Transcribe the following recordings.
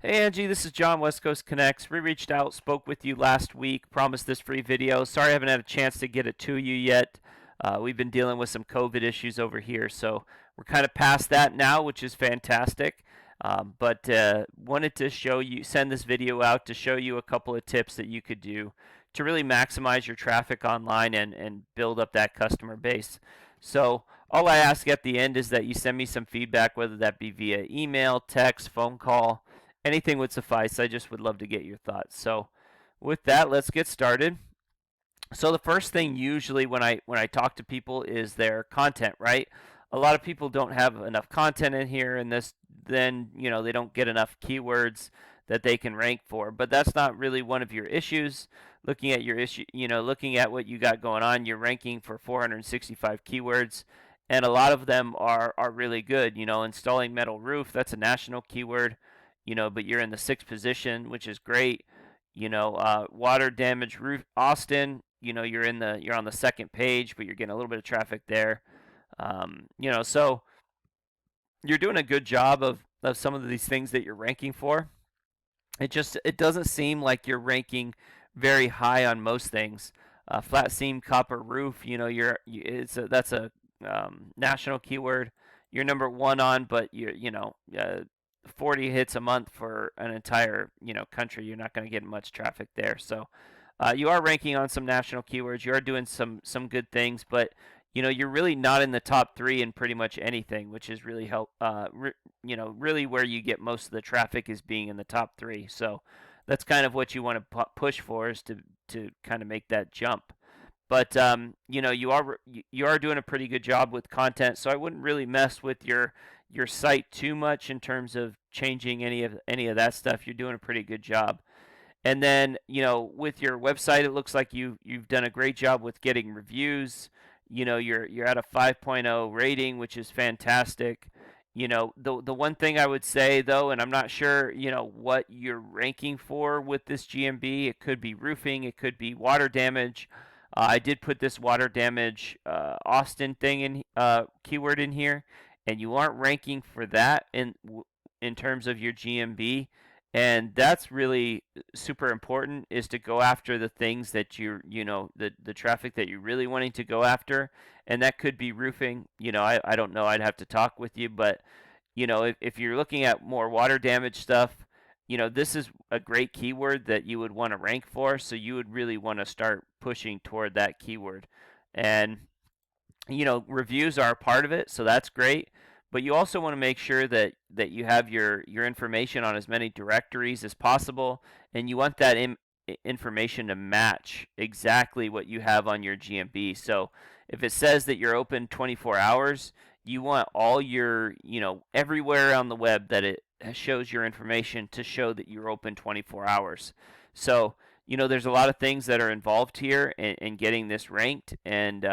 Hey Angie, this is John, West Coast Connects. We reached out, spoke with you last week, promised this free video. Sorry I haven't had a chance to get it to you yet. We've been dealing with some COVID issues over here, so we're kind of past that now, which is fantastic. But wanted to send this video out to show you a couple of tips that you could do to really maximize your traffic online and build up that customer base. So all I ask at the end is that you send me some feedback, whether that be via email, text, phone call. Anything would suffice. I just would love to get your thoughts. So, with that, let's get started. So the first thing usually when I talk to people is their content, right? A lot of people don't have enough content in here, and this then they don't get enough keywords that they can rank for. But that's not really one of your issues. Looking at your issue, looking at what you got going on, you're ranking for 465 keywords, and a lot of them are really good. Installing metal roof, that's a national keyword. But you're in the sixth position, which is great. Water damage roof Austin, you're on the second page, but you're getting a little bit of traffic there. So you're doing a good job of some of these things that you're ranking for. It doesn't seem like you're ranking very high on most things. Flat seam copper roof, that's a national keyword. You're number one on, but 40 hits a month for an entire country. You're not going to get much traffic there. So you are ranking on some national keywords. You are doing some good things, but you're really not in the top three in pretty much anything, which is really really where you get most of the traffic is being in the top three. So that's kind of what you want to push for, is to kind of make that jump. But you are doing a pretty good job with content, so I wouldn't really mess with your site too much in terms of changing any of that stuff. You're doing a pretty good job. And then, with your website, it looks like you've done a great job with getting reviews. You're at a 5.0 rating, which is fantastic. The one thing I would say though, and I'm not sure, what you're ranking for with this GMB. It could be roofing, it could be water damage. I did put this water damage Austin thing in keyword in here, and you aren't ranking for that in terms of your GMB. And that's really super important, is to go after the things that the traffic that you're really wanting to go after. And that could be roofing. I don't know. I'd have to talk with you. But, if you're looking at more water damage stuff, this is a great keyword that you would want to rank for. So you would really want to start pushing toward that keyword. And, reviews are a part of it. So that's great, but you also want to make sure that you have your information on as many directories as possible, and you want that information to match exactly what you have on your GMB. So if it says that you're open 24 hours, you want all your, everywhere on the web that it shows your information to show that you're open 24 hours. So there's a lot of things that are involved here in getting this ranked, and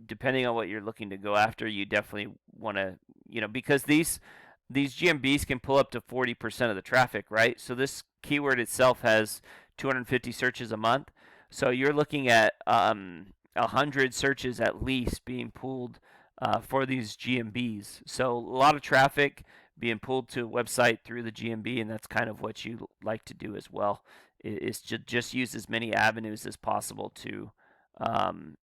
depending on what you're looking to go after, you definitely want to, because these GMBs can pull up to 40% of the traffic, right? So this keyword itself has 250 searches a month. So you're looking at 100 searches at least being pulled for these GMBs. So a lot of traffic being pulled to a website through the GMB, and that's kind of what you like to do as well. Is to just use as many avenues as possible to um,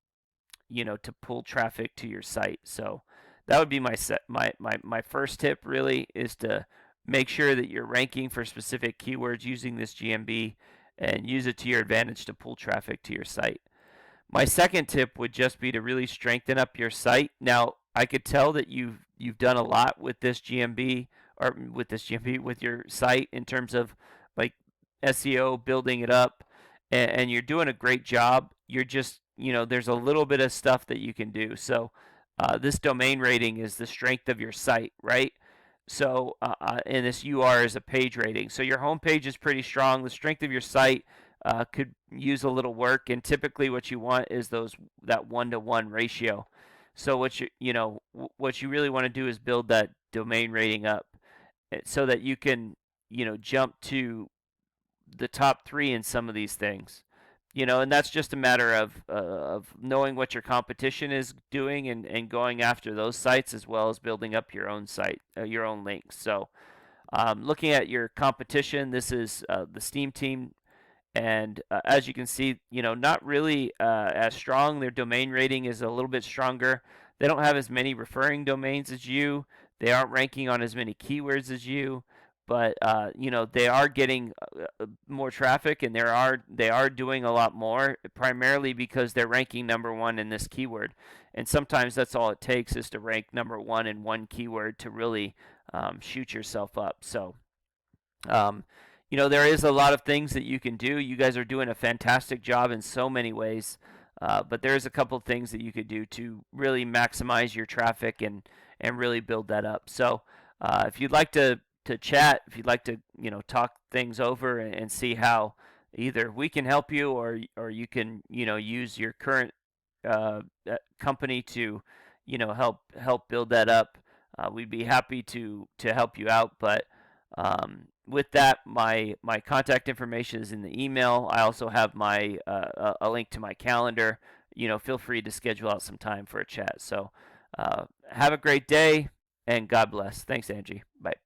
to pull traffic to your site. So that would be my first tip, really, is to make sure that you're ranking for specific keywords using this GMB, and use it to your advantage to pull traffic to your site. My second tip would just be to really strengthen up your site. Now, I could tell that you've done a lot with this GMB, or with your site, in terms of like SEO, building it up, and you're doing a great job. You're just, there's a little bit of stuff that you can do. So this domain rating is the strength of your site, right? So and this UR is a page rating. So your homepage is pretty strong. The strength of your site could use a little work, and typically what you want is that 1-to-1 ratio. So what you really want to do is build that domain rating up, so that you can jump to the top three in some of these things. And that's just a matter of knowing what your competition is doing, and going after those sites, as well as building up your own site, your own links. So Looking at your competition, this is the Steam team, and as you can see, not really as strong. Their domain rating is a little bit stronger. They don't have as many referring domains as you. They aren't ranking on as many keywords as you, but they are getting more traffic, and they are doing a lot more, primarily because they're ranking number one in this keyword. And sometimes that's all it takes, is to rank number one in one keyword to really shoot yourself up. So um, there is a lot of things that you can do. You guys are doing a fantastic job in so many ways, but there's a couple of things that you could do to really maximize your traffic and really build that up. So if you'd like to chat, if you'd like to talk things over and see how either we can help you, or you can use your current company to help build that up, we'd be happy to help you out. But with that, my contact information is in the email. I also have my a link to my calendar. Feel free to schedule out some time for a chat. So have a great day, and God bless. Thanks, Angie. Bye.